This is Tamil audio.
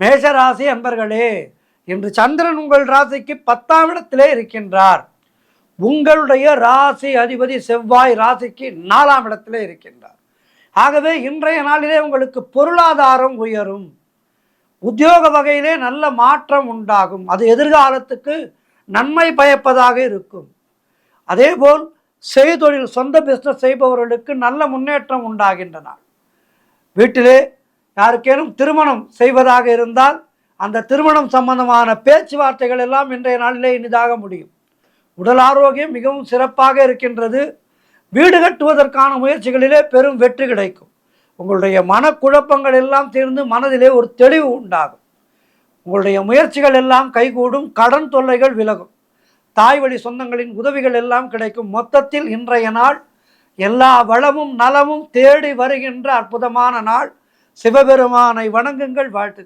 மேஷராசி அன்பர்களே, இன்று சந்திரன் உங்கள் ராசிக்கு 10ஆம் இடத்திலே இருக்கின்றார். உங்களுடைய ராசி அதிபதி செவ்வாய் ராசிக்கு 4ஆம் இடத்திலே இருக்கின்றார். ஆகவே இன்றைய நாளிலே உங்களுக்கு பொருளாதாரம் உயரும், உத்தியோக வகையிலே நல்ல மாற்றம் உண்டாகும். அது எதிர்காலத்துக்கு நன்மை பயப்பதாக இருக்கும். அதேபோல் செய்தொழில் சொந்த பிஸ்னஸ் செய்பவர்களுக்கு நல்ல முன்னேற்றம் உண்டாகின்றன. வீட்டிலே யாருக்கேனும் திருமணம் செய்வதாக இருந்தால் அந்த திருமணம் சம்பந்தமான பேச்சுவார்த்தைகள் எல்லாம் இன்றைய நாளிலே இனிதாக முடியும். உடல் ஆரோக்கியம் மிகவும் சிறப்பாக இருக்கின்றது. வீடு கட்டுவதற்கான முயற்சிகளிலே பெரும் வெற்றி கிடைக்கும். உங்களுடைய மனக்குழப்பங்கள் எல்லாம் தீர்ந்து மனதிலே ஒரு தெளிவு உண்டாகும். உங்களுடைய முயற்சிகள் எல்லாம் கைகூடும். கடன் தொல்லைகள் விலகும். தாய் வழி சொந்தங்களின் உதவிகள் எல்லாம் கிடைக்கும். மொத்தத்தில் இன்றைய நாள் எல்லா வளமும் நலமும் தேடி வருகின்ற அற்புதமான நாள். சிவபெருமானை வணங்குங்கள். வாழ்த்து.